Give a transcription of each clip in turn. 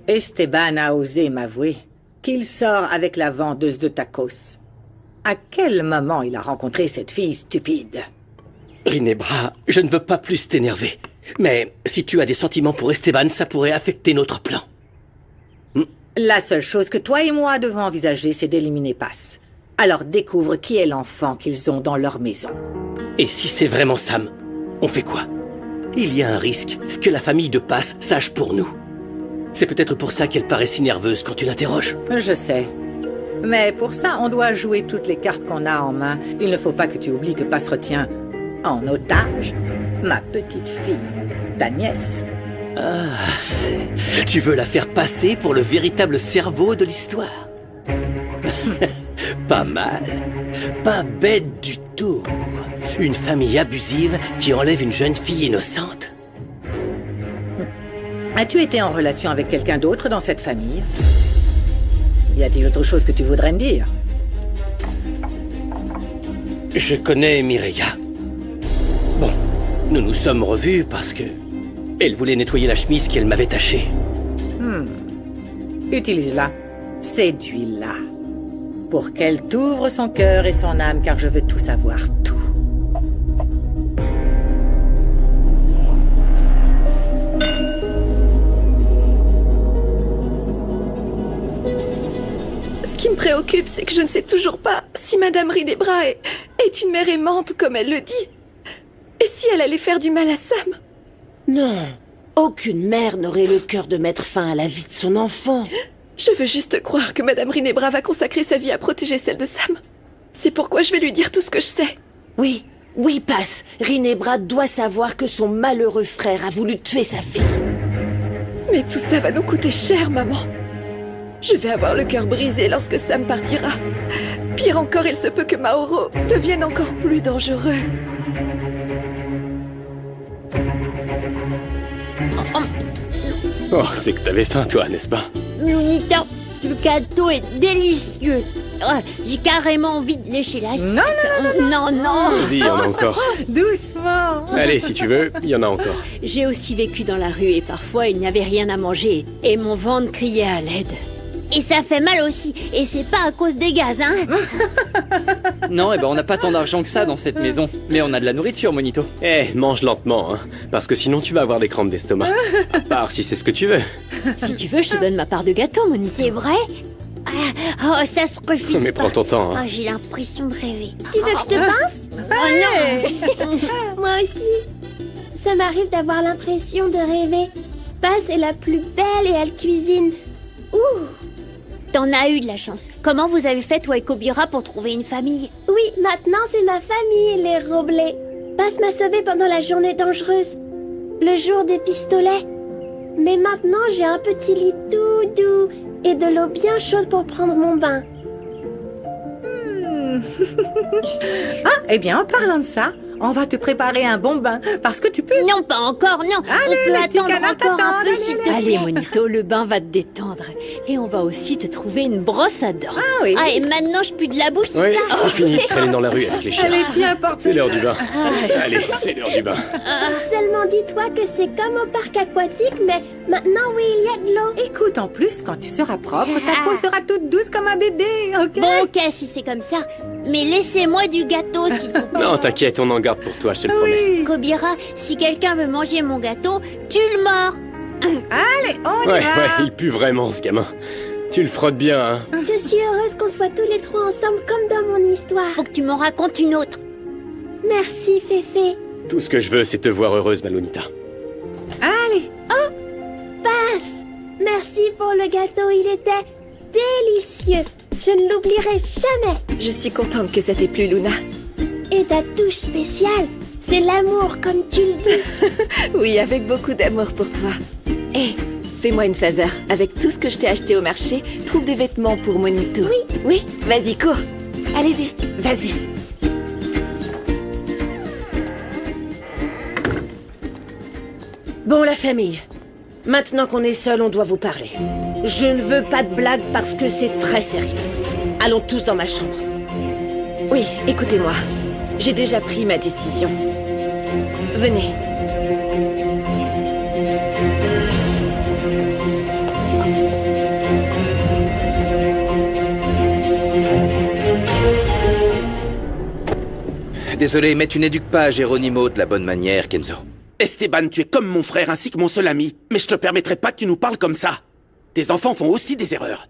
Esteban a osé m'avouer qu'il sort avec la vendeuse de tacos. À quel moment il a rencontré cette fille stupide? Ginebra, je ne veux pas plus t'énerver. Mais si tu as des sentiments pour Esteban, ça pourrait affecter notre plan. La seule chose que toi et moi devons envisager, c'est d'éliminer Paz. Alors découvre qui est l'enfant qu'ils ont dans leur maison. Et si c'est vraiment Sam, on fait quoi? Il y a un risque que la famille de Paz sache pour nous. C'est peut-être pour ça qu'elle paraît si nerveuse quand tu l'interroges. Je sais. Mais pour ça, on doit jouer toutes les cartes qu'on a en main. Il ne faut pas que tu oublies que Paz retient en otage ma petite fille, ta nièce. Ah, tu veux la faire passer pour le véritable cerveau de l'histoire? Pas mal. Pas bête du tout. Une famille abusive qui enlève une jeune fille innocente. As-tu été en relation avec quelqu'un d'autre dans cette famille? Y a-t-il autre chose que tu voudrais me dire? Je connais Mireia. Bon, nous nous sommes revus parce que... elle voulait nettoyer la chemise qu'elle m'avait tachée. Utilise-la. Séduis-la. Pour qu'elle t'ouvre son cœur et son âme, car je veux tout savoir, tout. Ce qui me préoccupe, c'est que je ne sais toujours pas si Madame Ginebra est une mère aimante comme elle le dit. Et si elle allait faire du mal à Sam? Non, aucune mère n'aurait le cœur de mettre fin à la vie de son enfant. Je veux juste croire que Madame Ginebra va consacrer sa vie à protéger celle de Sam. C'est pourquoi je vais lui dire tout ce que je sais. Oui, oui, Paz. Ginebra doit savoir que son malheureux frère a voulu tuer sa fille. Mais tout ça va nous coûter cher, maman. Je vais avoir le cœur brisé lorsque Sam partira. Pire encore, il se peut que Mauro devienne encore plus dangereux. Oh, c'est que t'avais faim, toi, n'est-ce pas? Lunita, le gâteau est délicieux. Oh, j'ai carrément envie de lécher la Non, non. Vas-y, il y en a encore. Doucement. Allez, si tu veux, il y en a encore. J'ai aussi vécu dans la rue et parfois il n'y avait rien à manger. Et mon ventre criait à l'aide. Et ça fait mal aussi. Et c'est pas à cause des gaz, hein? Non, on n'a pas tant d'argent que ça dans cette maison. Mais on a de la nourriture, Monito. Eh, mange lentement, hein. Parce que sinon tu vas avoir des crampes d'estomac. À part si c'est ce que tu veux. Si tu veux, je te donne ma part de gâteau, Monito. C'est vrai? Oh, ça se refuse Mais pas. prends ton temps, hein. Oh, j'ai l'impression de rêver. Tu veux que je te pince? Oh non. Moi aussi. Ça m'arrive d'avoir l'impression de rêver. Paz est la plus belle et elle cuisine. Ouh! T'en as eu de la chance. Comment vous avez fait, toi et Kobira, pour trouver une famille? Oui, maintenant c'est ma famille, les Roblés. Paz m'a sauvée pendant la journée dangereuse. Le jour des pistolets. Mais maintenant j'ai un petit lit tout doux et de l'eau bien chaude pour prendre mon bain. Ah, eh bien, en parlant de ça, on va te préparer un bon bain, parce que tu peux... Non, pas encore, non. Allez, On peut les petits attendre canards encore un t'attendent, peu, s'il te plaît. allez. Allez, Monito, le bain va te détendre. Et on va aussi te trouver une brosse à dents. Ah oui. Ah, et maintenant, je pue de la bouche, c'est Oui, ça? c'est fini de traîner dans la rue avec les chiens. Allez, tiens, porte. C'est l'heure du bain. Allez, c'est l'heure du bain. Seulement dis-toi que c'est comme au parc aquatique, mais maintenant oui, il y a de l'eau. Écoute, en plus, quand tu seras propre, ta peau sera toute douce comme un bébé, ok? Bon, ok, si c'est comme ça. Mais laissez-moi du gâteau, s'il vous plaît. Non, t'inquiète, on en garde pour toi, je te le promets. Oui. Kobira, si quelqu'un veut manger mon gâteau, tu le mords. Allez, on y Ouais, va. il pue vraiment, ce gamin. Tu le frottes bien, hein. Je suis heureuse qu'on soit tous les trois ensemble comme dans mon histoire. Faut que tu m'en racontes une autre. Merci, Féfé. Tout ce que je veux, c'est te voir heureuse, Malonita. Allez. Paz, merci pour le gâteau, il était délicieux. Je ne l'oublierai jamais. Je suis contente que ça t'ait plu, Luna. Et ta touche spéciale, c'est l'amour comme tu le dis. Oui, avec beaucoup d'amour pour toi. Hé, fais-moi une faveur. Avec tout ce que je t'ai acheté au marché, trouve des vêtements pour Monito. Oui. Oui, vas-y, cours. Allez-y. Vas-y. Bon, la famille. Maintenant qu'on est seuls, on doit vous parler. Je ne veux pas de blagues parce que c'est très sérieux. Allons tous dans ma chambre. Oui, écoutez-moi. J'ai déjà pris ma décision. Venez. désolé, mais tu n'éduques pas Geronimo de la bonne manière, Kenzo. Esteban, tu es comme mon frère ainsi que mon seul ami, mais je te permettrai pas que tu nous parles comme ça. Tes enfants font aussi des erreurs.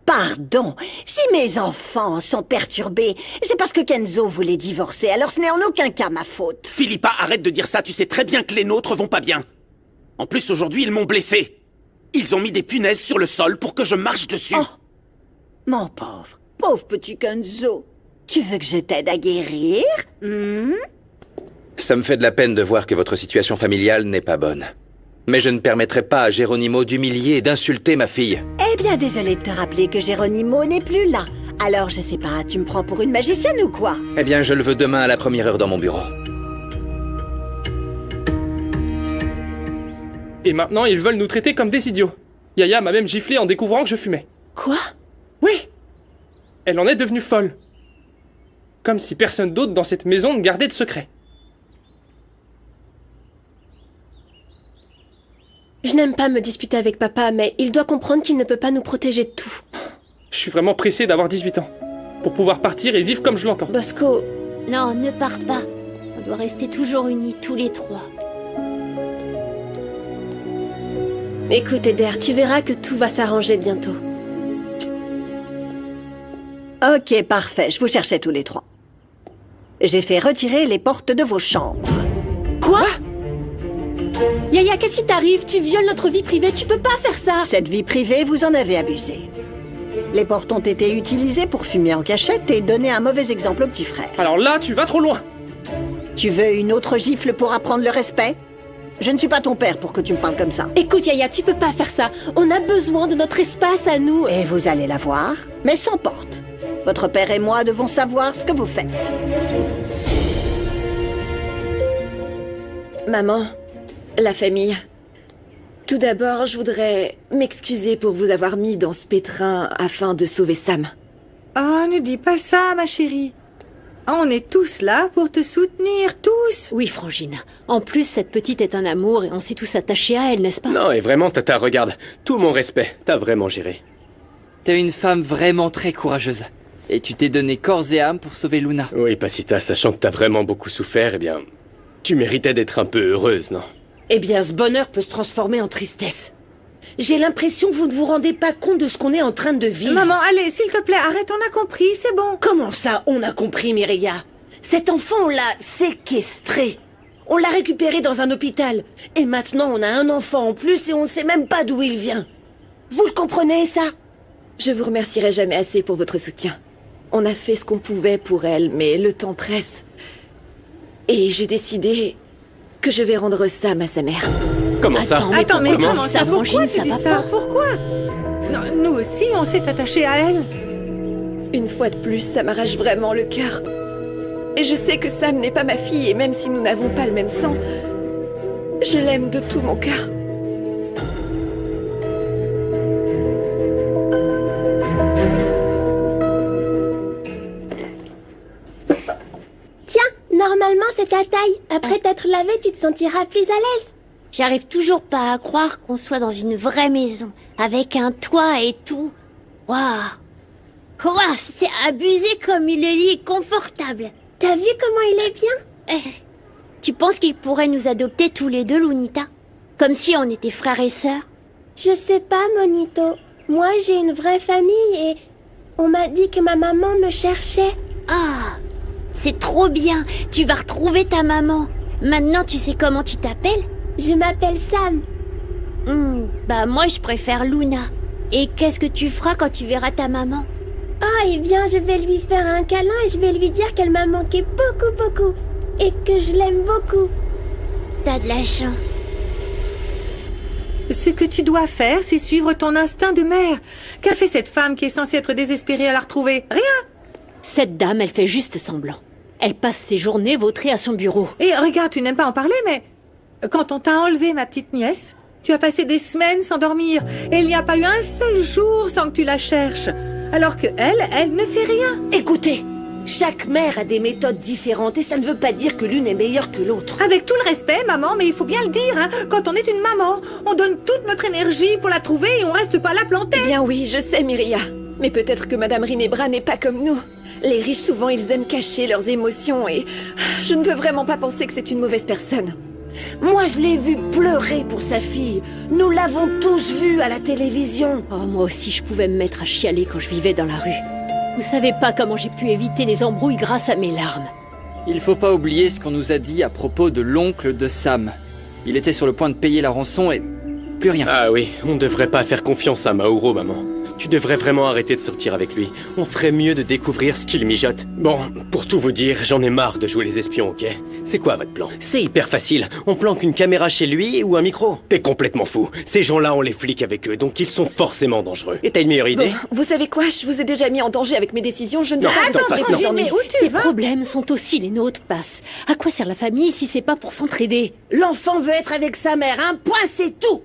Pardon, si mes enfants sont perturbés, c'est parce que Kenzo voulait divorcer, alors ce n'est en aucun cas ma faute. Philippa, arrête de dire ça, tu sais très bien que les nôtres vont pas bien. En plus, aujourd'hui, ils m'ont blessé. Ils ont mis des punaises sur le sol pour que je marche dessus. Oh, mon pauvre petit Kenzo. Tu veux que je t'aide à guérir? Ça me fait de la peine de voir que votre situation familiale n'est pas bonne. Mais je ne permettrai pas à Geronimo d'humilier et d'insulter ma fille. Eh bien, désolé de te rappeler que Geronimo n'est plus là. Alors, je sais pas, tu me prends pour une magicienne ou quoi? Eh bien, je le veux demain à la première heure dans mon bureau. Et maintenant, ils veulent nous traiter comme des idiots. Yaya m'a même giflé en découvrant que je fumais. Quoi? Oui. Elle en est devenue folle. Comme si personne d'autre dans cette maison ne gardait de secret. Je n'aime pas me disputer avec papa, mais il doit comprendre qu'il ne peut pas nous protéger de tout. Je suis vraiment pressé d'avoir 18 ans. Pour pouvoir partir et vivre comme je l'entends. Bosco... Non, ne pars pas. On doit rester toujours unis, tous les trois. Écoute, Eder, tu verras que tout va s'arranger bientôt. Ok, parfait, je vous cherchais tous les trois. J'ai fait retirer les portes de vos chambres. Quoi? Yaya, qu'est-ce qui t'arrive? Tu violes notre vie privée, tu peux pas faire ça! Cette vie privée, vous en avez abusé. Les portes ont été utilisées pour fumer en cachette et donner un mauvais exemple au petit frère. Alors là, tu vas trop loin! Tu veux une autre gifle pour apprendre le respect? Je ne suis pas ton père pour que tu me parles comme ça. Écoute, Yaya, tu peux pas faire ça. On a besoin de notre espace à nous. Et vous allez l'avoir, mais sans porte. Votre père et moi devons savoir ce que vous faites. Maman, la famille. Tout d'abord, je voudrais m'excuser pour vous avoir mis dans ce pétrin afin de sauver Sam. Oh, ne dis pas ça, ma chérie. On est tous là pour te soutenir, tous. Oui, Frangine. En plus, cette petite est un amour et on s'est tous attachés à elle, n'est-ce pas? Non, et vraiment, Tata, regarde. Tout mon respect. T'as vraiment géré. T'es une femme vraiment très courageuse. Et tu t'es donné corps et âme pour sauver Luna. Oui, Pasita, sachant que t'as vraiment beaucoup souffert, eh bien... Tu méritais d'être un peu heureuse, non? Eh bien, ce bonheur peut se transformer en tristesse. J'ai l'impression que vous ne vous rendez pas compte de ce qu'on est en train de vivre. Maman, allez, s'il te plaît, arrête, on a compris, c'est bon. Comment ça, on a compris, Mireia? Cet enfant, on l'a séquestré. On l'a récupéré dans un hôpital. Et maintenant, on a un enfant en plus et on ne sait même pas d'où il vient. Vous le comprenez, ça? Je vous remercierai jamais assez pour votre soutien. On a fait ce qu'on pouvait pour elle, mais le temps presse. Et j'ai décidé que je vais rendre Sam à sa mère. Comment ça? Attends, mais comment ça? Pourquoi Frangine, tu dis va ça? pas. Pourquoi? Non, nous aussi, on s'est attachés à elle. Une fois de plus, ça m'arrache vraiment le cœur. Et je sais que Sam n'est pas ma fille, et même si nous n'avons pas le même sang, je l'aime de tout mon cœur. Tiens, normalement c'est ta taille. Après t'être lavé, tu te sentiras plus à l'aise. J'arrive toujours pas à croire qu'on soit dans une vraie maison, avec un toit et tout. Waouh! Quoi? C'est abusé comme il est confortable. T'as vu comment il est bien? Tu penses qu'il pourrait nous adopter tous les deux, Lunita? Comme si on était frères et sœurs? Je sais pas, Monito. Moi, j'ai une vraie famille et on m'a dit que ma maman me cherchait. Ah! C'est trop bien! Tu vas retrouver ta maman. Maintenant, tu sais comment tu t'appelles? Je m'appelle Sam. Bah moi, je préfère Luna. Et qu'est-ce que tu feras quand tu verras ta maman? Oh, eh bien, je vais lui faire un câlin et je vais lui dire qu'elle m'a manqué beaucoup, beaucoup. Et que je l'aime beaucoup. T'as de la chance. Ce que tu dois faire, c'est suivre ton instinct de mère. Qu'a fait cette femme qui est censée être désespérée à la retrouver? Rien. Cette dame, elle fait juste semblant. Elle passe ses journées vautrées à son bureau. Et regarde, tu n'aimes pas en parler, mais... Quand on t'a enlevé, ma petite nièce, tu as passé des semaines sans dormir. Et il n'y a pas eu un seul jour sans que tu la cherches. Alors que elle ne fait rien. Écoutez, chaque mère a des méthodes différentes et ça ne veut pas dire que l'une est meilleure que l'autre. Avec tout le respect, maman, mais il faut bien le dire, hein, quand on est une maman, on donne toute notre énergie pour la trouver et on reste pas là plantée. Eh bien oui, je sais, Myria. Mais peut-être que Madame Rinebra n'est pas comme nous. Les riches, souvent, ils aiment cacher leurs émotions et... Je ne veux vraiment pas penser que c'est une mauvaise personne. Moi, je l'ai vu pleurer pour sa fille. Nous l'avons tous vu à la télévision. Oh, moi aussi, je pouvais me mettre à chialer quand je vivais dans la rue. Vous savez pas comment j'ai pu éviter les embrouilles grâce à mes larmes. Il faut pas oublier ce qu'on nous a dit à propos de l'oncle de Sam. Il était sur le point de payer la rançon et... plus rien. Ah oui, on devrait pas faire confiance à Mauro, maman. Tu devrais vraiment arrêter de sortir avec lui. On ferait mieux de découvrir ce qu'il mijote. Bon, pour tout vous dire, j'en ai marre de jouer les espions, ok? C'est quoi votre plan? C'est hyper facile. On planque une caméra chez lui ou un micro? T'es complètement fou. Ces gens-là, on les flique avec eux, donc ils sont forcément dangereux. Et t'as une meilleure idée? Bon, vous savez quoi? Je vous ai déjà mis en danger avec mes décisions, je ne veux pas... Attends, Passe, non. Mais où tes problèmes sont aussi les nôtres, Passe. À quoi sert la famille si c'est pas pour s'entraider? L'enfant veut être avec sa mère, un point, c'est tout.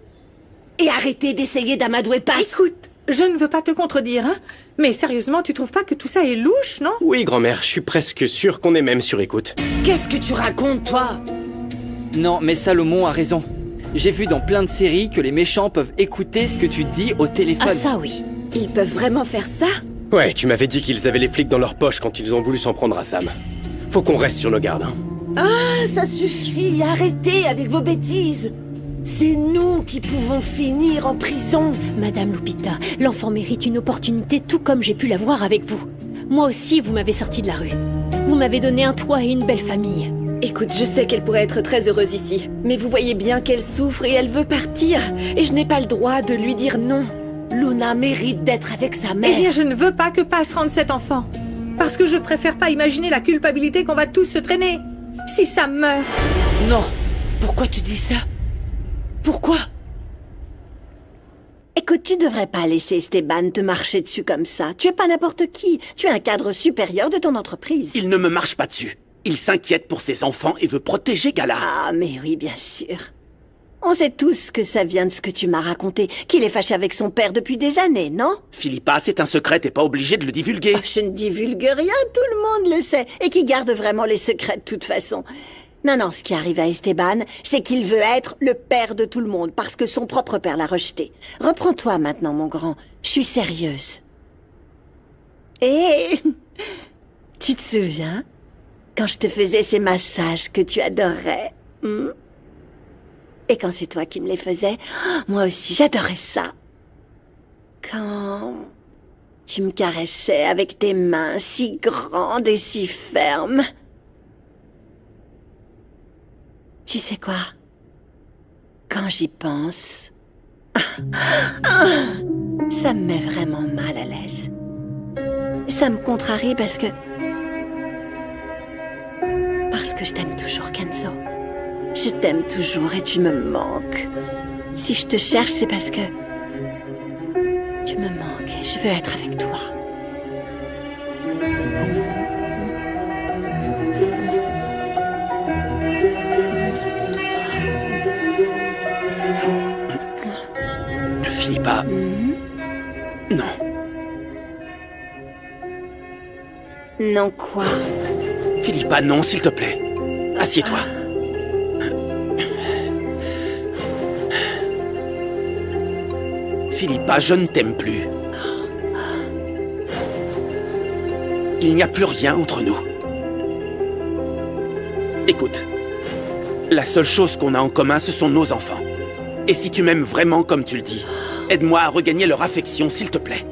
Et arrêtez d'essayer d'amadouer Passe. Écoute, je ne veux pas te contredire, hein, mais sérieusement, tu trouves pas que tout ça est louche, non? Oui, grand-mère, je suis presque sûr qu'on est même sur écoute. Qu'est-ce que tu racontes, toi? Non, mais Salomon a raison. J'ai vu dans plein de séries que les méchants peuvent écouter ce que tu dis au téléphone. Ah ça oui. Ils peuvent vraiment faire ça? Ouais, tu m'avais dit qu'ils avaient les flics dans leur poche quand ils ont voulu s'en prendre à Sam. Faut qu'on reste sur nos gardes, hein. Ah, ça suffit, arrêtez avec vos bêtises. C'est nous qui pouvons finir en prison. Madame Lupita, l'enfant mérite une opportunité tout comme j'ai pu l'avoir avec vous. Moi aussi, vous m'avez sorti de la rue. Vous m'avez donné un toit et une belle famille. Écoute, je sais qu'elle pourrait être très heureuse ici, mais vous voyez bien qu'elle souffre et elle veut partir. Et je n'ai pas le droit de lui dire non. Luna mérite d'être avec sa mère. Eh bien, je ne veux pas que Passe rende cet enfant. Parce que je préfère pas imaginer la culpabilité qu'on va tous se traîner. Si Sam meurt... Non. Pourquoi tu dis ça? Pourquoi? Écoute, tu devrais pas laisser Esteban te marcher dessus comme ça. Tu es pas n'importe qui. Tu es un cadre supérieur de ton entreprise. Il ne me marche pas dessus. Il s'inquiète pour ses enfants et veut protéger Gala. Ah, mais oui, bien sûr. On sait tous que ça vient de ce que tu m'as raconté, qu'il est fâché avec son père depuis des années, non? Philippa, c'est un secret, t'es pas obligé de le divulguer. Oh, je ne divulgue rien, tout le monde le sait, et qui garde vraiment les secrets de toute façon. Non, ce qui arrive à Esteban, c'est qu'il veut être le père de tout le monde, parce que son propre père l'a rejeté. Reprends-toi maintenant, mon grand. Je suis sérieuse. Et... tu te souviens? Quand je te faisais ces massages que tu adorais, Et quand c'est toi qui me les faisais, moi aussi, j'adorais ça. Quand tu me caressais avec tes mains si grandes et si fermes. Tu sais quoi? Quand j'y pense, ça me met vraiment mal à l'aise. Ça me contrarie parce que je t'aime toujours, Kenzo. Je t'aime toujours et tu me manques. Si je te cherche, c'est parce que tu me manques et je veux être avec toi. Philippa. Non. Non quoi? Philippa, non, s'il te plaît. Assieds-toi. Philippa, je ne t'aime plus. Il n'y a plus rien entre nous. Écoute, la seule chose qu'on a en commun, ce sont nos enfants. Et si tu m'aimes vraiment comme tu le dis, aide-moi à regagner leur affection, s'il te plaît.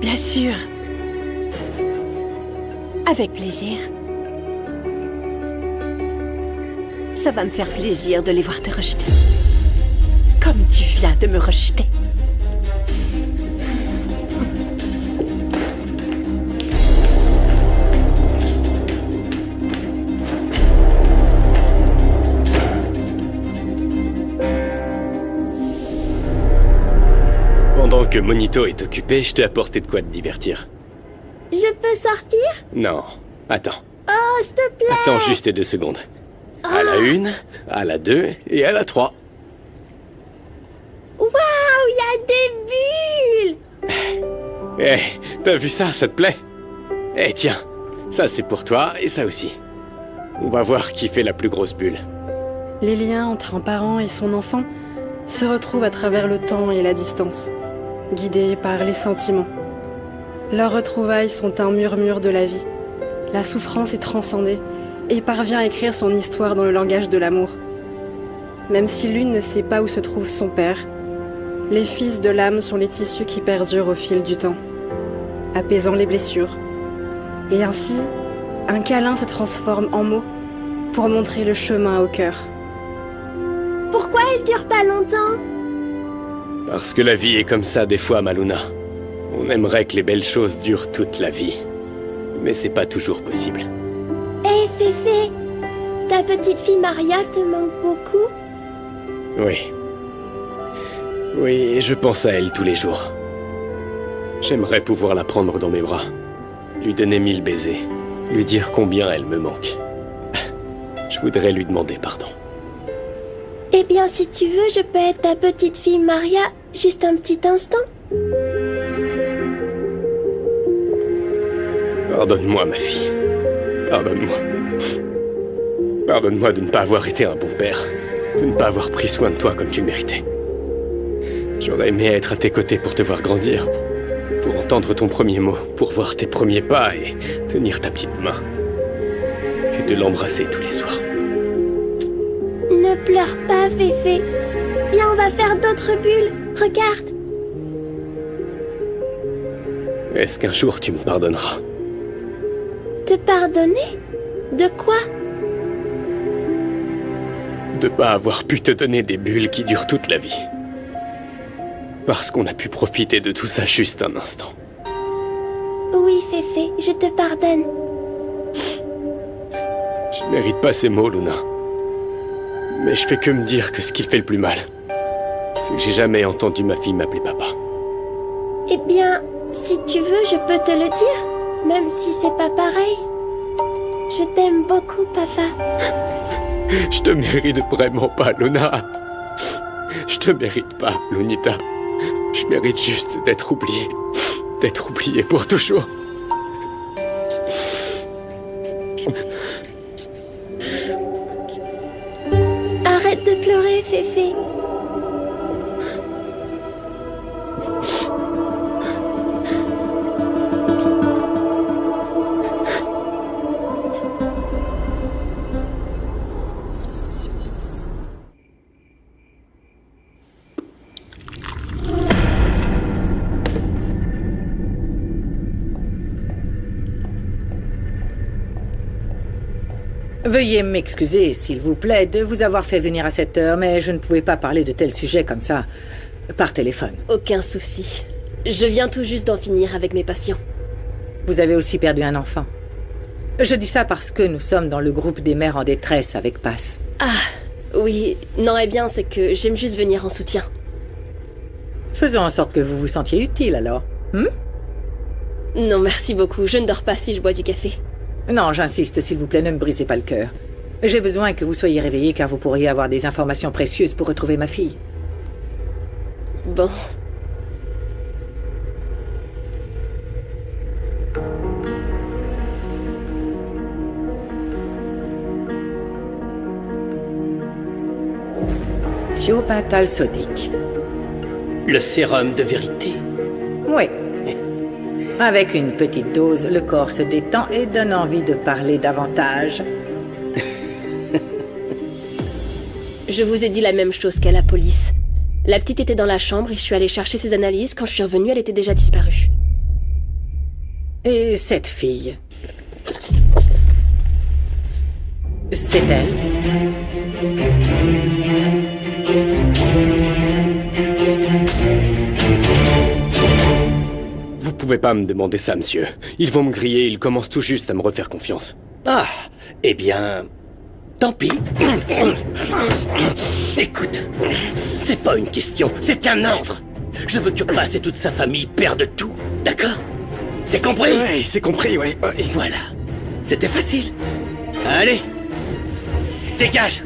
Bien sûr. Avec plaisir. Ça va me faire plaisir de les voir te rejeter. Comme tu viens de me rejeter. Pendant que Monito est occupé, je t'ai apporté de quoi te divertir. Je peux sortir? Non, attends. Oh, s'il te plaît! Attends juste 2 secondes. À la 1, à la 2 et à la 3. Waouh, il y a des bulles! T'as vu ça, ça te plaît? Tiens, ça c'est pour toi et ça aussi. On va voir qui fait la plus grosse bulle. Les liens entre un parent et son enfant se retrouvent à travers le temps et la distance, guidés par les sentiments. Leurs retrouvailles sont un murmure de la vie. La souffrance est transcendée et il parvient à écrire son histoire dans le langage de l'amour. Même si l'une ne sait pas où se trouve son père, les fils de l'âme sont les tissus qui perdurent au fil du temps, apaisant les blessures. Et ainsi, un câlin se transforme en mots pour montrer le chemin au cœur. Pourquoi elle dure pas longtemps? Parce que la vie est comme ça des fois, Maluna. On aimerait que les belles choses durent toute la vie. Mais c'est pas toujours possible. Hé, Féfé, ta petite fille Maria te manque beaucoup? Oui. Oui, je pense à elle tous les jours. J'aimerais pouvoir la prendre dans mes bras, lui donner 1000 baisers, lui dire combien elle me manque. Je voudrais lui demander pardon. Eh bien, si tu veux, je peux être ta petite fille Maria, juste un petit instant. Pardonne-moi, ma fille. Pardonne-moi. Pardonne-moi de ne pas avoir été un bon père, de ne pas avoir pris soin de toi comme tu le méritais. J'aurais aimé être à tes côtés pour te voir grandir, pour entendre ton premier mot, pour voir tes premiers pas et tenir ta petite main. Et te l'embrasser tous les soirs. Ne pleure pas, Féfé. Viens, on va faire d'autres bulles. Regarde. Est-ce qu'un jour tu me pardonneras? Te pardonner? De quoi? De pas avoir pu te donner des bulles qui durent toute la vie. Parce qu'on a pu profiter de tout ça juste un instant. Oui, Féfé, je te pardonne. Je mérite pas ces mots, Luna. Mais je fais que me dire que ce qui fait le plus mal, c'est que j'ai jamais entendu ma fille m'appeler papa. Eh bien, si tu veux, je peux te le dire, même si c'est pas pareil. Je t'aime beaucoup, papa. Je te mérite vraiment pas, Luna. Je te mérite pas, Lunita. Je mérite juste d'être oublié. D'être oublié pour toujours. Arrête de pleurer, Féfé. Veuillez m'excuser, s'il vous plaît, de vous avoir fait venir à cette heure, mais je ne pouvais pas parler de tels sujets comme ça, par téléphone. Aucun souci. Je viens tout juste d'en finir avec mes patients. Vous avez aussi perdu un enfant. Je dis ça parce que nous sommes dans le groupe des mères en détresse avec Paz. Ah, oui. Non, eh bien, c'est que j'aime juste venir en soutien. Faisons en sorte que vous vous sentiez utile, alors. Non, merci beaucoup. Je ne dors pas si je bois du café. Non, j'insiste, s'il vous plaît, ne me brisez pas le cœur. J'ai besoin que vous soyez réveillés car vous pourriez avoir des informations précieuses pour retrouver ma fille. Bon. Thiopental sodique. Le sérum de vérité. Oui. Avec une petite dose, le corps se détend et donne envie de parler davantage. Je vous ai dit la même chose qu'à la police. La petite était dans la chambre et je suis allée chercher ses analyses. Quand je suis revenue, elle était déjà disparue. Et cette fille? C'est elle? Vous pouvez pas me demander ça, monsieur. Ils vont me griller, ils commencent tout juste à me refaire confiance. Ah, eh bien... Tant pis. Écoute, c'est pas une question, c'est un ordre. Je veux que Paz et toute sa famille perdent tout, d'accord? C'est compris? Oui, c'est compris, oui. Voilà. C'était facile. Allez, dégage.